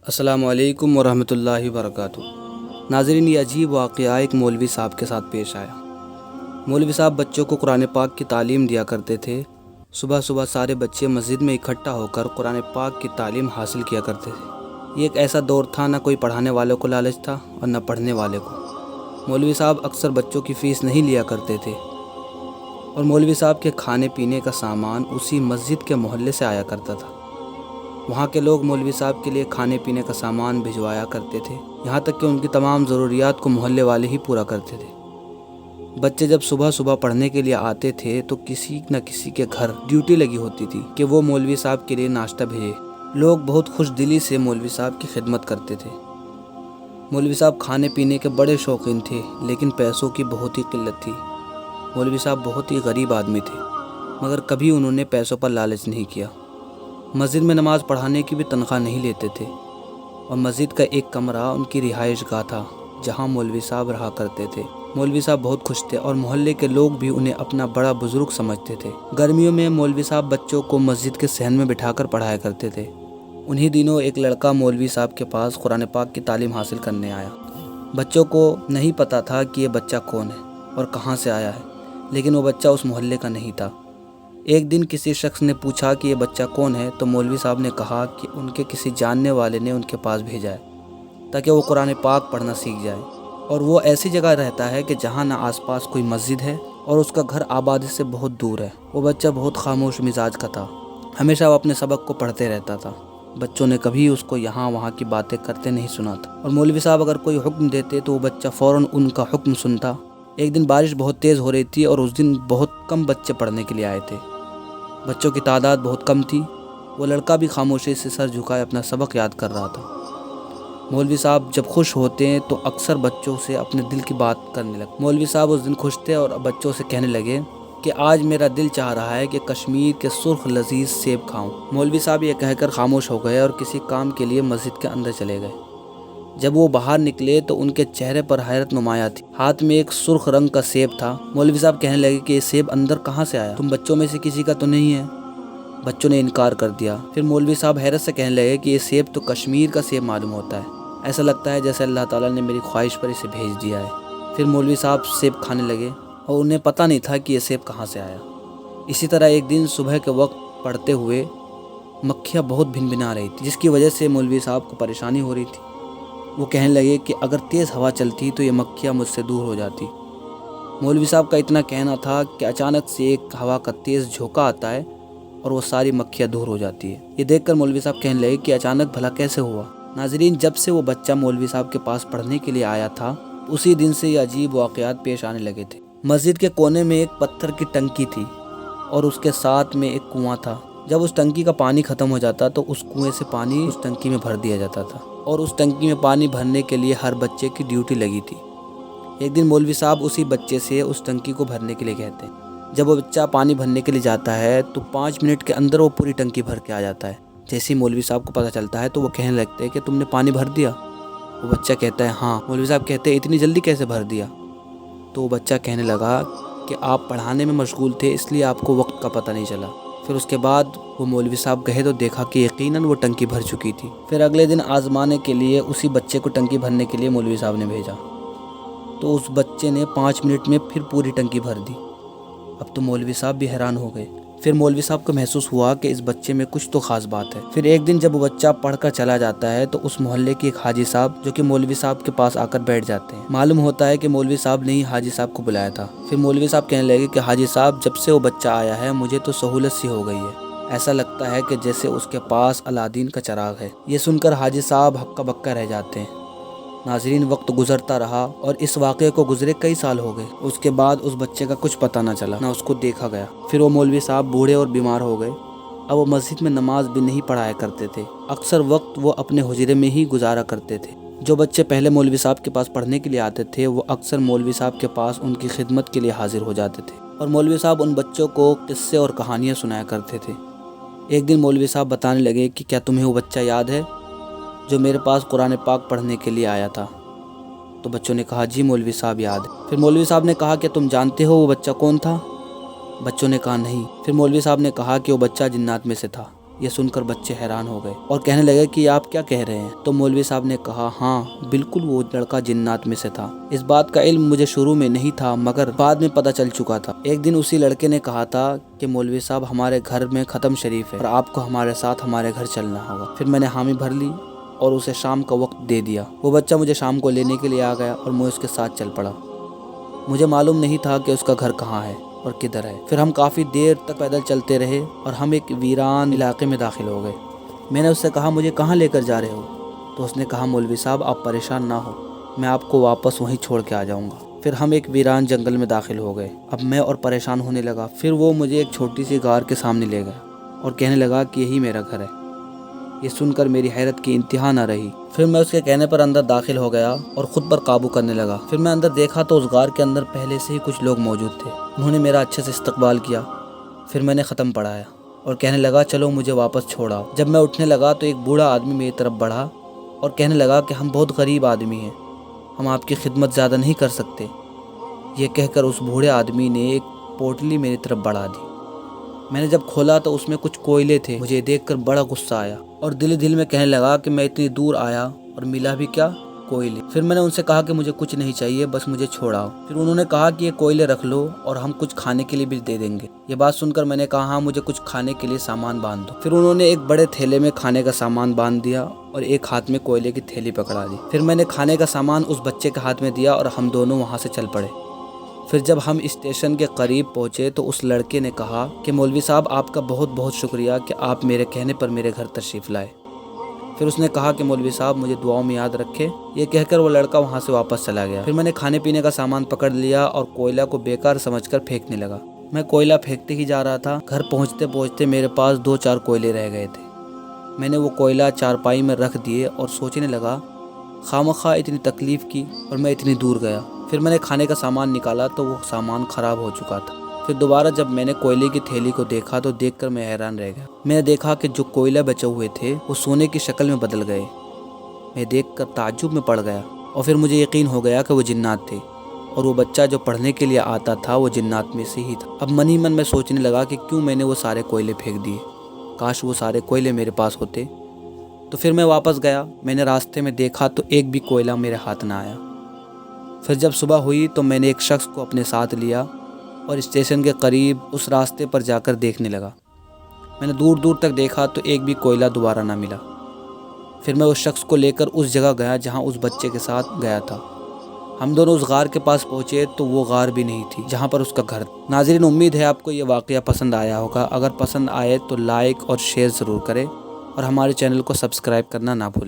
السلام علیکم ورحمۃ اللہ وبرکاتہ۔ ناظرین، یہ عجیب واقعہ ایک مولوی صاحب کے ساتھ پیش آیا۔ مولوی صاحب بچوں کو قرآن پاک کی تعلیم دیا کرتے تھے۔ صبح صبح سارے بچے مسجد میں اکٹھا ہو کر قرآن پاک کی تعلیم حاصل کیا کرتے تھے۔ یہ ایک ایسا دور تھا، نہ کوئی پڑھانے والوں کو لالچ تھا اور نہ پڑھنے والے کو۔ مولوی صاحب اکثر بچوں کی فیس نہیں لیا کرتے تھے اور مولوی صاحب کے کھانے پینے کا سامان اسی مسجد کے محلے سے آیا کرتا تھا۔ وہاں کے لوگ مولوی صاحب کے لیے کھانے پینے کا سامان بھجوایا کرتے تھے، یہاں تک کہ ان کی تمام ضروریات کو محلے والے ہی پورا کرتے تھے۔ بچے جب صبح صبح پڑھنے کے لیے آتے تھے تو کسی نہ کسی کے گھر ڈیوٹی لگی ہوتی تھی کہ وہ مولوی صاحب کے لیے ناشتہ بھیجے۔ لوگ بہت خوش دلی سے مولوی صاحب کی خدمت کرتے تھے۔ مولوی صاحب کھانے پینے کے بڑے شوقین تھے، لیکن پیسوں کی بہت ہی قلت تھی۔ مولوی صاحب بہت ہی غریب آدمی تھے، مگر کبھی انہوں نے پیسوں پر لالچ نہیں کیا۔ مسجد میں نماز پڑھانے کی بھی تنخواہ نہیں لیتے تھے اور مسجد کا ایک کمرہ ان کی رہائش گاہ تھا جہاں مولوی صاحب رہا کرتے تھے۔ مولوی صاحب بہت خوش تھے اور محلے کے لوگ بھی انہیں اپنا بڑا بزرگ سمجھتے تھے۔ گرمیوں میں مولوی صاحب بچوں کو مسجد کے صحن میں بٹھا کر پڑھایا کرتے تھے۔ انہی دنوں ایک لڑکا مولوی صاحب کے پاس قرآن پاک کی تعلیم حاصل کرنے آیا۔ بچوں کو نہیں پتہ تھا کہ یہ بچہ کون ہے اور کہاں سے آیا ہے، لیکن وہ بچہ اس محلے کا نہیں تھا۔ ایک دن کسی شخص نے پوچھا کہ یہ بچہ کون ہے تو مولوی صاحب نے کہا کہ ان کے کسی جاننے والے نے ان کے پاس بھیجا ہے تاکہ وہ قرآن پاک پڑھنا سیکھ جائے، اور وہ ایسی جگہ رہتا ہے کہ جہاں نہ آس پاس کوئی مسجد ہے اور اس کا گھر آبادی سے بہت دور ہے۔ وہ بچہ بہت خاموش مزاج کا تھا، ہمیشہ وہ اپنے سبق کو پڑھتے رہتا تھا۔ بچوں نے کبھی اس کو یہاں وہاں کی باتیں کرتے نہیں سنا تھا، اور مولوی صاحب اگر کوئی حکم دیتے تو وہ بچہ فوراً ان کا حکم سنتا۔ ایک دن بارش بہت تیز ہو رہی تھی اور اس دن بہت کم بچے پڑھنے کے لیے آئے تھے۔ بچوں کی تعداد بہت کم تھی۔ وہ لڑکا بھی خاموشی سے سر جھکائے اپنا سبق یاد کر رہا تھا۔ مولوی صاحب جب خوش ہوتے ہیں تو اکثر بچوں سے اپنے دل کی بات کرنے لگتے۔ مولوی صاحب اس دن خوش تھے اور بچوں سے کہنے لگے کہ آج میرا دل چاہ رہا ہے کہ کشمیر کے سرخ لذیذ سیب کھاؤں۔ مولوی صاحب یہ کہہ کر خاموش ہو گئے اور کسی کام کے لیے مسجد کے اندر چلے گئے۔ جب وہ باہر نکلے تو ان کے چہرے پر حیرت نمایاں تھی۔ ہاتھ میں ایک سرخ رنگ کا سیب تھا۔ مولوی صاحب کہنے لگے کہ یہ سیب اندر کہاں سے آیا؟ تم بچوں میں سے کسی کا تو نہیں ہے؟ بچوں نے انکار کر دیا۔ پھر مولوی صاحب حیرت سے کہنے لگے کہ یہ سیب تو کشمیر کا سیب معلوم ہوتا ہے، ایسا لگتا ہے جیسے اللہ تعالیٰ نے میری خواہش پر اسے بھیج دیا ہے۔ پھر مولوی صاحب سیب کھانے لگے اور انہیں پتہ نہیں تھا کہ یہ سیب کہاں سے آیا۔ اسی طرح ایک دن صبح کے وقت پڑھتے ہوئے مکھیاں بہت بھنبھنا رہی تھی، جس کی وجہ سے مولوی صاحب کو پریشانی ہو رہی تھی۔ وہ کہنے لگے کہ اگر تیز ہوا چلتی تو یہ مکھیاں مجھ سے دور ہو جاتی۔ مولوی صاحب کا اتنا کہنا تھا کہ اچانک سے ایک ہوا کا تیز جھونکا آتا ہے اور وہ ساری مکھیاں دور ہو جاتی ہے۔ یہ دیکھ کر مولوی صاحب کہنے لگے کہ اچانک بھلا کیسے ہوا؟ ناظرین، جب سے وہ بچہ مولوی صاحب کے پاس پڑھنے کے لیے آیا تھا، اسی دن سے یہ عجیب واقعات پیش آنے لگے تھے۔ مسجد کے کونے میں ایک پتھر کی ٹنکی تھی اور اس کے ساتھ میں ایک کنواں تھا۔ جب اس ٹنکی کا پانی ختم ہو جاتا تو اس کنویں سے پانی اس ٹنکی میں بھر دیا جاتا تھا، اور اس ٹنکی میں پانی بھرنے کے لیے ہر بچے کی ڈیوٹی لگی تھی۔ ایک دن مولوی صاحب اسی بچے سے اس ٹنکی کو بھرنے کے لیے کہتے ہیں۔ جب وہ بچہ پانی بھرنے کے لیے جاتا ہے تو 5 منٹ کے اندر وہ پوری ٹنکی بھر کے آ جاتا ہے۔ جیسے ہی مولوی صاحب کو پتہ چلتا ہے تو وہ کہنے لگتے ہیں کہ تم نے پانی بھر دیا؟ وہ بچہ کہتا ہے ہاں۔ مولوی صاحب کہتے ہیں اتنی جلدی کیسے بھر دیا؟ تو وہ بچہ کہنے لگا کہ آپ پڑھانے میں مشغول تھے، اس لیے آپ کو وقت کا پتہ نہیں چلا۔ پھر اس کے بعد وہ مولوی صاحب گئے تو دیکھا کہ یقیناً وہ ٹنکی بھر چکی تھی۔ پھر اگلے دن آزمانے کے لیے اسی بچے کو ٹنکی بھرنے کے لیے مولوی صاحب نے بھیجا، تو اس بچے نے 5 منٹ میں پھر پوری ٹنکی بھر دی۔ اب تو مولوی صاحب بھی حیران ہو گئے۔ پھر مولوی صاحب کو محسوس ہوا کہ اس بچے میں کچھ تو خاص بات ہے۔ پھر ایک دن جب وہ بچہ پڑھ کر چلا جاتا ہے تو اس محلے کے ایک حاجی صاحب جو کہ مولوی صاحب کے پاس آ کر بیٹھ جاتے ہیں۔ معلوم ہوتا ہے کہ مولوی صاحب نے ہی حاجی صاحب کو بلایا تھا۔ پھر مولوی صاحب کہنے لگے کہ حاجی صاحب، جب سے وہ بچہ آیا ہے مجھے تو سہولت سی ہو گئی ہے، ایسا لگتا ہے کہ جیسے اس کے پاس الادین کا چراغ ہے۔ یہ سن کر حاجی صاحب ہکا بکا رہ جاتے ہیں۔ ناظرین، وقت گزرتا رہا اور اس واقعے کو گزرے کئی سال ہو گئے۔ اس کے بعد اس بچے کا کچھ پتہ نہ چلا، نہ اس کو دیکھا گیا۔ پھر وہ مولوی صاحب بوڑھے اور بیمار ہو گئے۔ اب وہ مسجد میں نماز بھی نہیں پڑھایا کرتے تھے، اکثر وقت وہ اپنے حجرے میں ہی گزارا کرتے تھے۔ جو بچے پہلے مولوی صاحب کے پاس پڑھنے کے لیے آتے تھے وہ اکثر مولوی صاحب کے پاس ان کی خدمت کے لیے حاضر ہو جاتے تھے، اور مولوی صاحب ان بچوں کو قصے اور کہانیاں سنایا کرتے تھے۔ ایک دن مولوی صاحب بتانے لگے کہ کیا تمہیں وہ بچہ یاد ہے جو میرے پاس قرآن پاک پڑھنے کے لیے آیا تھا؟ تو بچوں نے کہا جی مولوی صاحب یاد ہے۔ پھر مولوی صاحب نے کہا کہ تم جانتے ہو وہ بچہ کون تھا؟ بچوں نے کہا نہیں۔ پھر مولوی صاحب نے کہا کہ وہ بچہ جنات میں سے تھا، یہ سن کر بچے حیران ہو گئے اور کہنے لگے کہ آپ کیا کہہ رہے ہیں؟ تو مولوی صاحب نے کہا ہاں بالکل وہ لڑکا جنات میں سے تھا۔ اس بات کا علم مجھے شروع میں نہیں تھا مگر بعد میں پتہ چل چکا تھا۔ ایک دن اسی لڑکے نے کہا تھا کہ مولوی صاحب ہمارے گھر میں ختم شریف ہے اور آپ کو ہمارے ساتھ ہمارے گھر چلنا ہوگا۔ پھر میں نے حامی بھر لی اور اسے شام کا وقت دے دیا۔ وہ بچہ مجھے شام کو لینے کے لیے آ گیا اور میں اس کے ساتھ چل پڑا۔ مجھے معلوم نہیں تھا کہ اس کا گھر کہاں ہے اور کدھر ہے۔ پھر ہم کافی دیر تک پیدل چلتے رہے اور ہم ایک ویران علاقے میں داخل ہو گئے۔ میں نے اس سے کہا مجھے کہاں لے کر جا رہے ہو؟ تو اس نے کہا مولوی صاحب آپ پریشان نہ ہو، میں آپ کو واپس وہیں چھوڑ کے آ جاؤں گا۔ پھر ہم ایک ویران جنگل میں داخل ہو گئے۔ اب میں اور پریشان ہونے لگا۔ پھر وہ مجھے ایک چھوٹی سی غار کے سامنے لے گیا اور کہنے لگا کہ یہی میرا گھر ہے۔ یہ سن کر میری حیرت کی انتہا نہ رہی۔ پھر میں اس کے کہنے پر اندر داخل ہو گیا اور خود پر قابو کرنے لگا۔ پھر میں اندر دیکھا تو اس غار کے اندر پہلے سے ہی کچھ لوگ موجود تھے۔ انہوں نے میرا اچھے سے استقبال کیا۔ پھر میں نے ختم پڑھایا اور کہنے لگا چلو مجھے واپس چھوڑاؤ۔ جب میں اٹھنے لگا تو ایک بوڑھا آدمی میری طرف بڑھا اور کہنے لگا کہ ہم بہت غریب آدمی ہیں، ہم آپ کی خدمت زیادہ نہیں کر سکتے۔ یہ کہہ کر اس بوڑھے آدمی نے ایک پوٹلی میری طرف بڑھا دی۔ میں نے جب کھولا تو اس میں کچھ کوئلے تھے۔ مجھے دیکھ کر بڑا غصہ آیا اور دل میں کہنے لگا کہ میں اتنی دور آیا اور ملا بھی کیا؟ کوئلے۔ پھر میں نے ان سے کہا کہ مجھے کچھ نہیں چاہیے، بس مجھے چھوڑاؤ۔ پھر انہوں نے کہا کہ یہ کوئلے رکھ لو اور ہم کچھ کھانے کے لیے بھی دے دیں گے۔ یہ بات سن کر میں نے کہا ہاں مجھے کچھ کھانے کے لیے سامان باندھ دو۔ پھر انہوں نے ایک بڑے تھیلے میں کھانے کا سامان باندھ دیا اور ایک ہاتھ میں کوئلے کی تھیلی پکڑا دی۔ پھر میں نے کھانے کا سامان اس بچے کے ہاتھ میں دیا اور ہم دونوں وہاں سے چل پڑے۔ پھر جب ہم اسٹیشن کے قریب پہنچے تو اس لڑکے نے کہا کہ مولوی صاحب آپ کا بہت بہت شکریہ کہ آپ میرے کہنے پر میرے گھر تشریف لائے۔ پھر اس نے کہا کہ مولوی صاحب مجھے دعاؤں میں یاد رکھے۔ یہ کہہ کر وہ لڑکا وہاں سے واپس چلا گیا۔ پھر میں نے کھانے پینے کا سامان پکڑ لیا اور کوئلہ کو بیکار سمجھ کر پھینکنے لگا۔ میں کوئلہ پھینکتے ہی جا رہا تھا۔ گھر پہنچتے پہنچتے میرے پاس 2-4 کوئلے رہ گئے تھے۔ میں نے وہ کوئلہ چارپائی میں رکھ دیے اور سوچنے لگا خواہ اتنی تکلیف کی اور میں اتنی دور گیا۔ پھر میں نے کھانے کا سامان نکالا تو وہ سامان خراب ہو چکا تھا۔ پھر دوبارہ جب میں نے کوئلے کی تھیلی کو دیکھا تو دیکھ کر میں حیران رہ گیا۔ میں نے دیکھا کہ جو کوئلہ بچے ہوئے تھے وہ سونے کی شکل میں بدل گئے۔ میں دیکھ کر تعجب میں پڑ گیا اور پھر مجھے یقین ہو گیا کہ وہ جنات تھے اور وہ بچہ جو پڑھنے کے لیے آتا تھا وہ جنات میں سے ہی تھا۔ اب من ہی من میں سوچنے لگا کہ کیوں میں نے وہ سارے کوئلے پھینک دیے، کاش وہ سارے کوئلے میرے پاس ہوتے۔ تو پھر میں واپس گیا۔ میں نے راستے میں دیکھا تو ایک بھی کوئلہ میرے ہاتھ نہ آیا۔ پھر جب صبح ہوئی تو میں نے ایک شخص کو اپنے ساتھ لیا اور اسٹیشن کے قریب اس راستے پر جا کر دیکھنے لگا۔ میں نے دور دور تک دیکھا تو ایک بھی کوئلہ دوبارہ نہ ملا۔ پھر میں اس شخص کو لے کر اس جگہ گیا جہاں اس بچے کے ساتھ گیا تھا۔ ہم دونوں اس غار کے پاس پہنچے تو وہ غار بھی نہیں تھی جہاں پر اس کا گھر تھا۔ ناظرین امید ہے آپ کو یہ واقعہ پسند آیا ہوگا۔ اگر پسند آئے تو لائک اور شیئر ضرور کریں اور ہمارے چینل کو سبسکرائب کرنا نہ بھولیں۔